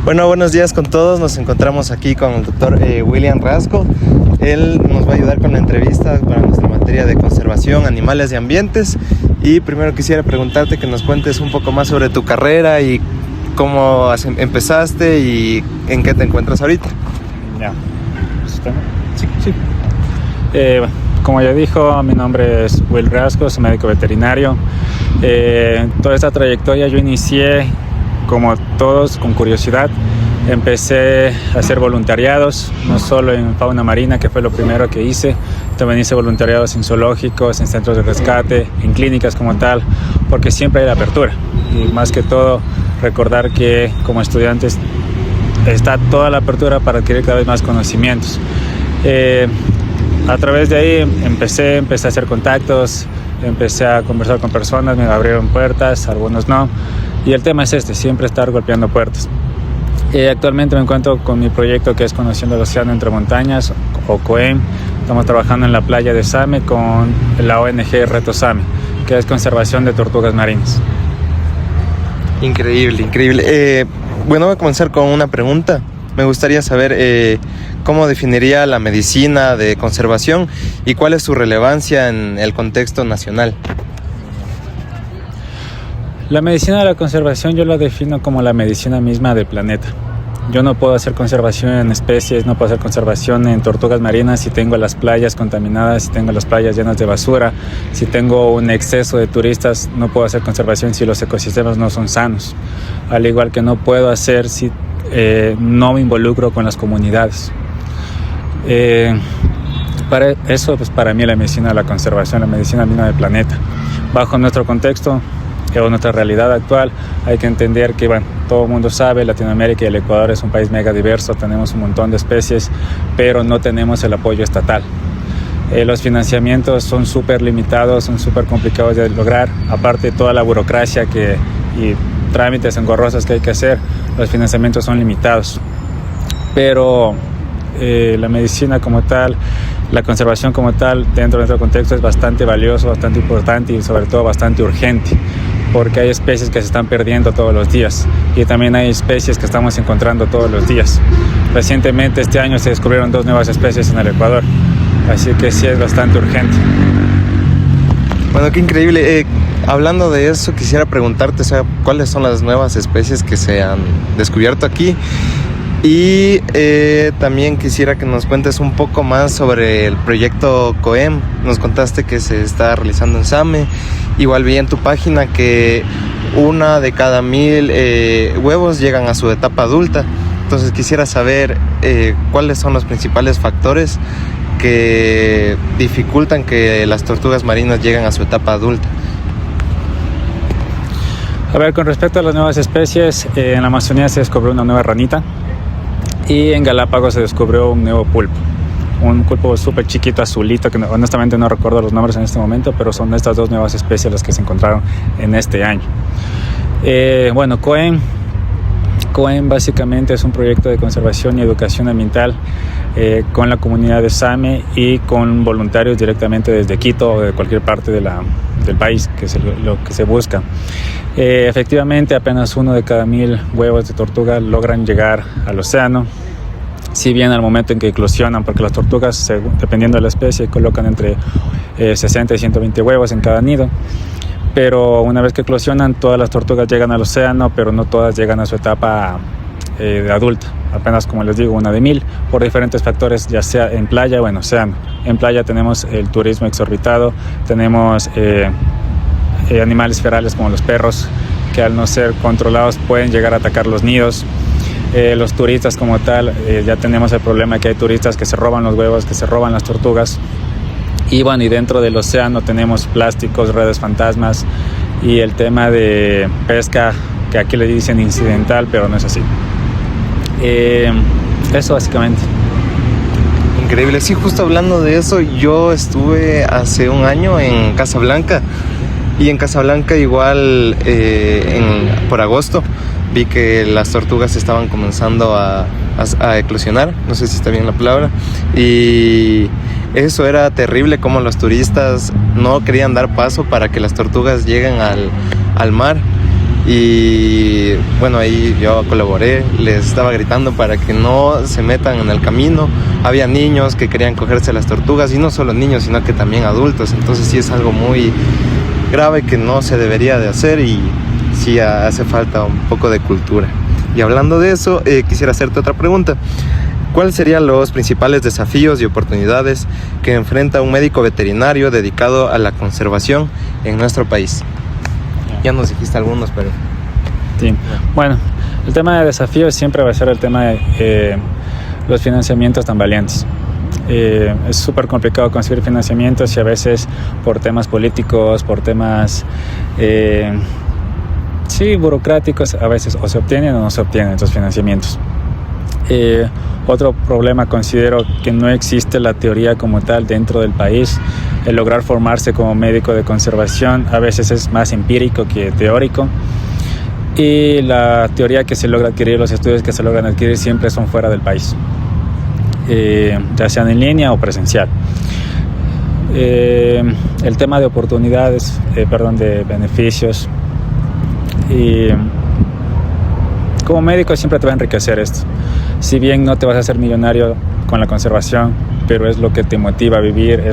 Bueno, buenos días con todos. Nos encontramos aquí con el doctor William Rasco. Él nos va a ayudar con la entrevista para nuestra materia de conservación, animales y ambientes. Y primero quisiera preguntarte que nos cuentes un poco más sobre tu carrera y cómo empezaste y en qué te encuentras ahorita. Ya. Sí. Bueno, como ya dijo, mi nombre es Will Rasco, soy médico veterinario. Toda esta trayectoria yo inicié, como todos, con curiosidad. Empecé a hacer voluntariados, no solo en fauna marina, que fue lo primero que hice, también hice voluntariados en zoológicos, en centros de rescate, en clínicas como tal, porque siempre hay apertura. Y más que todo, recordar que como estudiantes está toda la apertura para adquirir cada vez más conocimientos. A través de ahí empecé a hacer contactos, empecé a conversar con personas, me abrieron puertas, algunos no. Y el tema es siempre estar golpeando puertas. Actualmente me encuentro con mi proyecto que es Conociendo el Océano Entre Montañas, o COEM. Estamos trabajando en la playa de Same con la ONG Reto Same, que es conservación de tortugas marinas. Increíble. Bueno, voy a comenzar con una pregunta. Me gustaría saber cómo definiría la medicina de conservación y cuál es su relevancia en el contexto nacional. La medicina de la conservación yo la defino como la medicina misma del planeta. Yo no puedo hacer conservación en especies, no puedo hacer conservación en tortugas marinas si tengo las playas contaminadas, si tengo las playas llenas de basura, si tengo un exceso de turistas. No puedo hacer conservación si los ecosistemas no son sanos. Al igual que no puedo hacer si no me involucro con las comunidades. Para eso, pues para mí la medicina de la conservación, la medicina misma del planeta. Bajo nuestro contexto o nuestra realidad actual, hay que entender que, todo el mundo sabe, Latinoamérica y el Ecuador es un país mega diverso, tenemos un montón de especies, pero no tenemos el apoyo estatal. Los financiamientos son súper limitados, son súper complicados de lograr, aparte de toda la burocracia y trámites engorrosos que hay que hacer, los financiamientos son limitados. Pero la medicina como tal, la conservación como tal, dentro de nuestro contexto es bastante valioso, bastante importante y sobre todo bastante urgente, porque hay especies que se están perdiendo todos los días y también hay especies que estamos encontrando todos los días. Recientemente este año se descubrieron 2 nuevas especies en el Ecuador, así que sí es bastante urgente. Bueno, qué increíble. Hablando de eso, quisiera preguntarte, ¿cuáles son las nuevas especies que se han descubierto aquí? Y también quisiera que nos cuentes un poco más sobre el proyecto COEM. Nos contaste que se está realizando en Same. Igual vi en tu página que 1 de cada 1000 huevos llegan a su etapa adulta. Entonces quisiera saber cuáles son los principales factores que dificultan que las tortugas marinas lleguen a su etapa adulta. A ver, con respecto a las nuevas especies, en la Amazonía se descubrió una nueva ranita y en Galápagos se descubrió un nuevo pulpo. Un pulpo súper chiquito, azulito, que honestamente no recuerdo los nombres en este momento, pero son estas 2 nuevas especies las que se encontraron en este año. Bueno, COEM básicamente es un proyecto de conservación y educación ambiental con la comunidad de Same y con voluntarios directamente desde Quito o de cualquier parte del país, que es lo que se busca. Efectivamente, apenas 1 de cada 1000 huevos de tortuga logran llegar al océano. Si bien al momento en que eclosionan, porque las tortugas, dependiendo de la especie, colocan entre 60 y 120 huevos en cada nido. Pero una vez que eclosionan, todas las tortugas llegan al océano, pero no todas llegan a su etapa de adulta. Apenas, como les digo, 1 de 1000, por diferentes factores, ya sea en playa o en océano. En playa tenemos el turismo exorbitado, tenemos animales ferales como los perros, que al no ser controlados pueden llegar a atacar los nidos. Los turistas como tal, ya tenemos el problema que hay turistas que se roban los huevos, que se roban las tortugas. Y bueno, y dentro del océano tenemos plásticos, redes fantasmas y el tema de pesca, que aquí le dicen incidental, pero no es así. Eso básicamente. Increíble. Sí, justo hablando de eso, yo estuve hace un año en Casablanca. Y en Casablanca igual por agosto vi que las tortugas estaban comenzando a eclosionar, no sé si está bien la palabra, y eso era terrible, como los turistas no querían dar paso para que las tortugas lleguen al mar. y bueno, ahí yo colaboré, les estaba gritando para que no se metan en el camino. Había niños que querían cogerse las tortugas, y no solo niños, sino que también adultos. Entonces sí es algo muy grave que no se debería de hacer, y sí hace falta un poco de cultura. Y hablando de eso, quisiera hacerte otra pregunta. ¿Cuáles serían los principales desafíos y oportunidades que enfrenta un médico veterinario dedicado a la conservación en nuestro país? Ya nos dijiste algunos, pero... Sí. Bueno, el tema de desafíos siempre va a ser el tema de los financiamientos tambaleantes. Es súper complicado conseguir financiamientos, y a veces por temas políticos, por temas burocráticos, a veces o se obtienen o no se obtienen estos financiamientos. Otro problema, considero que no existe la teoría como tal dentro del país. El lograr formarse como médico de conservación a veces es más empírico que teórico, y la teoría que se logra adquirir, los estudios que se logran adquirir siempre son fuera del país, ya sean en línea o presencial. El tema de oportunidades, de beneficios, y como médico siempre te va a enriquecer esto. Si bien no te vas a hacer millonario con la conservación, pero es lo que te motiva a vivir.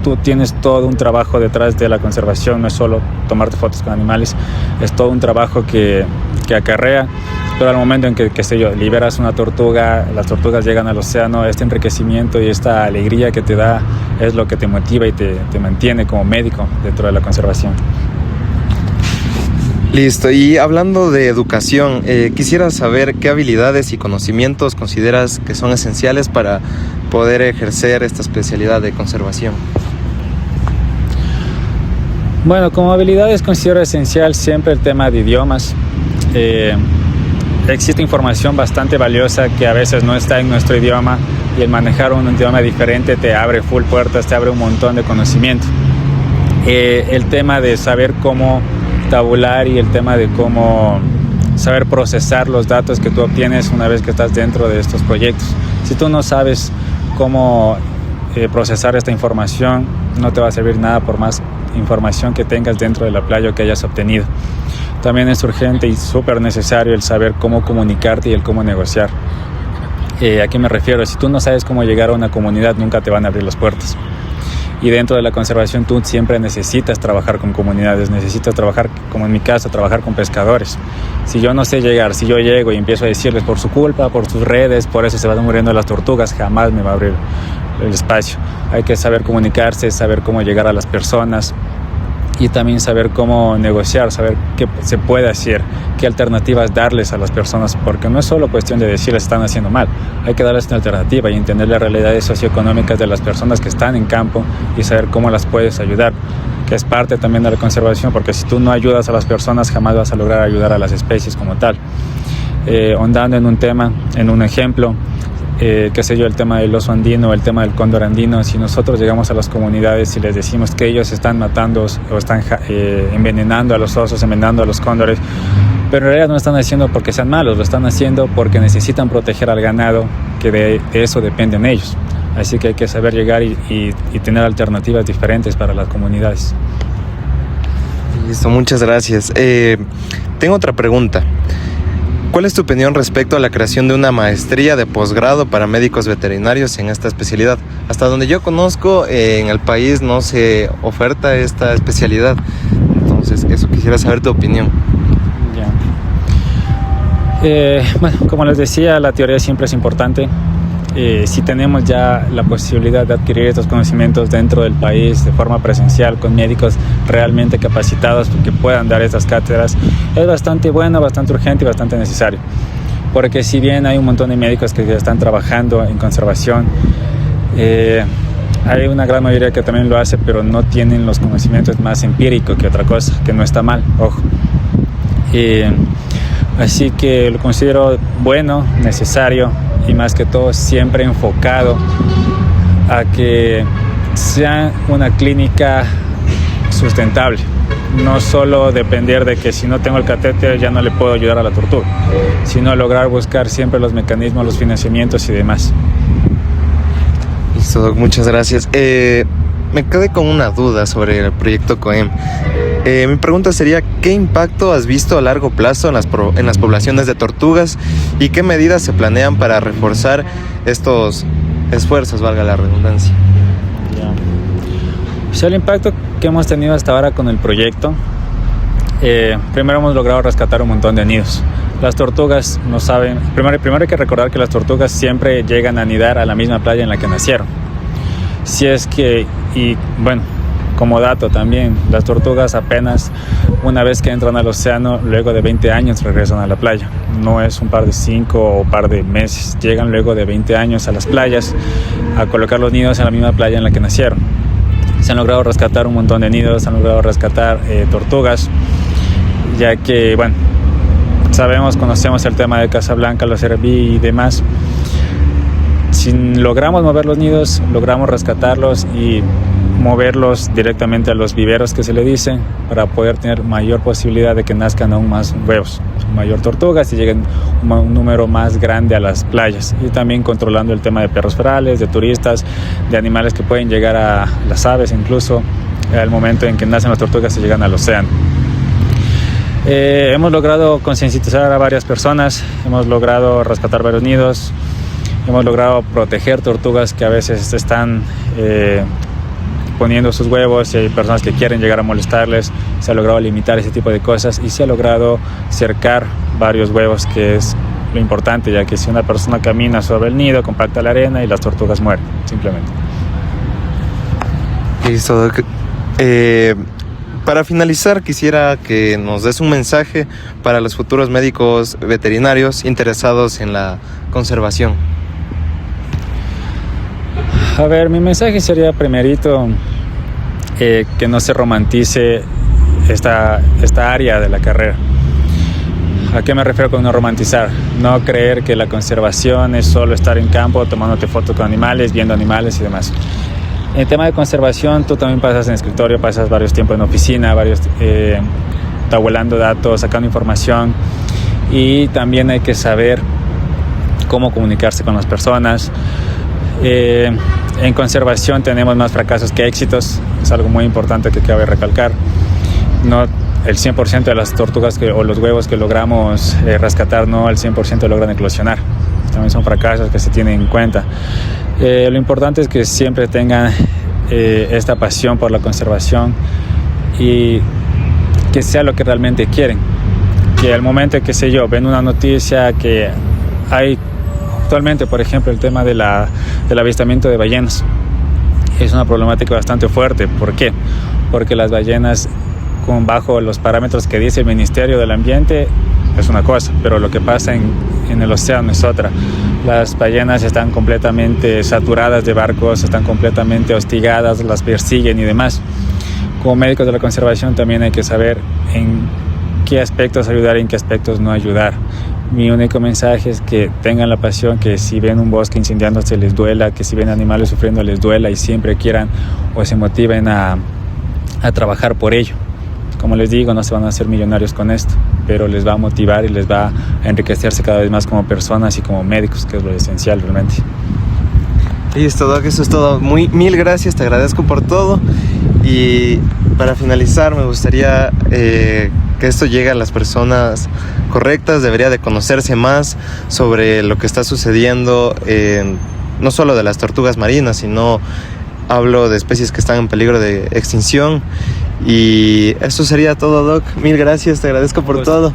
Tú tienes todo un trabajo detrás de la conservación, no es solo tomarte fotos con animales, es todo un trabajo que acarrea. Pero al momento en que liberas una tortuga, las tortugas llegan al océano, este enriquecimiento y esta alegría que te da es lo que te motiva y te mantiene como médico dentro de la conservación. Listo, y hablando de educación, quisiera saber qué habilidades y conocimientos consideras que son esenciales para poder ejercer esta especialidad de conservación. Bueno, como habilidades considero esencial siempre el tema de idiomas. Existe información bastante valiosa que a veces no está en nuestro idioma, y el manejar un idioma diferente te abre full puertas, te abre un montón de conocimiento. El tema de saber cómo tabular y el tema de cómo saber procesar los datos que tú obtienes una vez que estás dentro de estos proyectos. Si tú no sabes cómo procesar esta información, no te va a servir nada por más información que tengas dentro de la playa o que hayas obtenido. También es urgente y súper necesario el saber cómo comunicarte y el cómo negociar. ¿A qué me refiero? Si tú no sabes cómo llegar a una comunidad, nunca te van a abrir las puertas. Y dentro de la conservación tú siempre necesitas trabajar con comunidades, necesitas trabajar, como en mi caso, trabajar con pescadores. Si yo no sé llegar, si yo llego y empiezo a decirles por su culpa, por sus redes, por eso se van muriendo las tortugas, jamás me va a abrir el espacio. Hay que saber comunicarse, saber cómo llegar a las personas, y también saber cómo negociar, saber qué se puede hacer, qué alternativas darles a las personas, porque no es solo cuestión de decirles están haciendo mal, hay que darles una alternativa y entender las realidades socioeconómicas de las personas que están en campo y saber cómo las puedes ayudar, que es parte también de la conservación, porque si tú no ayudas a las personas jamás vas a lograr ayudar a las especies como tal. Ahondando en un tema, en un ejemplo, el tema del oso andino, el tema del cóndor andino, si nosotros llegamos a las comunidades y les decimos que ellos están matando o están envenenando a los osos, envenenando a los cóndores, pero en realidad no lo están haciendo porque sean malos, lo están haciendo porque necesitan proteger al ganado, que de eso dependen ellos. Así que hay que saber llegar y tener alternativas diferentes para las comunidades. Listo, muchas gracias. Tengo otra pregunta. ¿Cuál es tu opinión respecto a la creación de una maestría de posgrado para médicos veterinarios en esta especialidad? Hasta donde yo conozco, en el país no se oferta esta especialidad. Entonces, eso, quisiera saber tu opinión. Bueno, como les decía, la teoría siempre es importante. Si tenemos ya la posibilidad de adquirir estos conocimientos dentro del país de forma presencial con médicos realmente capacitados que puedan dar estas cátedras, es bastante bueno, bastante urgente y bastante necesario, porque si bien hay un montón de médicos que ya están trabajando en conservación, hay una gran mayoría que también lo hace, pero no tienen los conocimientos más empíricos que otra cosa, que no está mal, ojo. Así que lo considero bueno, necesario y más que todo siempre enfocado a que sea una clínica sustentable. No solo depender de que si no tengo el catéter ya no le puedo ayudar a la tortuga, sino lograr buscar siempre los mecanismos, los financiamientos y demás. Listo, Doc, muchas gracias. Me quedé con una duda sobre el proyecto COEM. Mi pregunta sería, ¿qué impacto has visto a largo plazo en las poblaciones de tortugas y qué medidas se planean para reforzar estos esfuerzos, valga la redundancia? Pues el impacto que hemos tenido hasta ahora con el proyecto, primero hemos logrado rescatar un montón de nidos. Las tortugas no saben, primero hay que recordar que las tortugas siempre llegan a anidar a la misma playa en la que nacieron. Si es que, y bueno, como dato también, las tortugas apenas una vez que entran al océano, luego de 20 años regresan a la playa. No es un par de 5 o par de meses, llegan luego de 20 años a las playas a colocar los nidos en la misma playa en la que nacieron. Se han logrado rescatar un montón de nidos, se han logrado rescatar tortugas, ya que, bueno, conocemos el tema de Casablanca, los Cerví y demás. Si logramos mover los nidos, logramos rescatarlos y moverlos directamente a los viveros que se le dice, para poder tener mayor posibilidad de que nazcan aún más huevos, mayor tortugas y lleguen un número más grande a las playas, y también controlando el tema de perros ferales, de turistas, de animales que pueden llegar a las aves, incluso al momento en que nacen las tortugas y llegan al océano. Hemos logrado concientizar a varias personas, hemos logrado rescatar varios nidos, hemos logrado proteger tortugas que a veces están poniendo sus huevos y hay personas que quieren llegar a molestarles. Se ha logrado limitar ese tipo de cosas y se ha logrado cercar varios huevos, que es lo importante, ya que si una persona camina sobre el nido, compacta la arena y las tortugas mueren, simplemente. Listo, Doc. Para finalizar, quisiera que nos des un mensaje para los futuros médicos veterinarios interesados en la conservación. A ver, mi mensaje sería primerito que no se romantice esta área de la carrera. ¿A qué me refiero con no romantizar? No creer que la conservación es solo estar en campo tomándote fotos con animales, viendo animales y demás. En el tema de conservación, tú también pasas en escritorio, pasas varios tiempos en oficina, tabulando datos, sacando información, y también hay que saber cómo comunicarse con las personas. En conservación tenemos más fracasos que éxitos, es algo muy importante que cabe recalcar. No el 100% de las tortugas o los huevos que logramos rescatar, no el 100% logran eclosionar. También son fracasos que se tienen en cuenta. Lo importante es que siempre tengan esta pasión por la conservación y que sea lo que realmente quieren. Que al momento, ven una noticia que hay actualmente, por ejemplo, el tema del avistamiento de ballenas. Es una problemática bastante fuerte. ¿Por qué? Porque las ballenas, bajo los parámetros que dice el Ministerio del Ambiente, es una cosa, pero lo que pasa en el océano es otra. Las ballenas están completamente saturadas de barcos, están completamente hostigadas, las persiguen y demás. Como médicos de la conservación también hay que saber en qué aspectos ayudar y en qué aspectos no ayudar. Mi único mensaje es que tengan la pasión, que si ven un bosque incendiándose les duela, que si ven animales sufriendo les duela y siempre quieran o se motiven a trabajar por ello. Como les digo, no se van a hacer millonarios con esto, pero les va a motivar y les va a enriquecerse cada vez más como personas y como médicos, que es lo esencial realmente. Listo, Doc, eso es todo. Mil gracias, te agradezco por todo. Y para finalizar, me gustaría que esto llegue a las personas correctas. Debería de conocerse más sobre lo que está sucediendo, no solo de las tortugas marinas, sino hablo de especies que están en peligro de extinción. Y eso sería todo, Doc. Mil gracias, te agradezco por todo.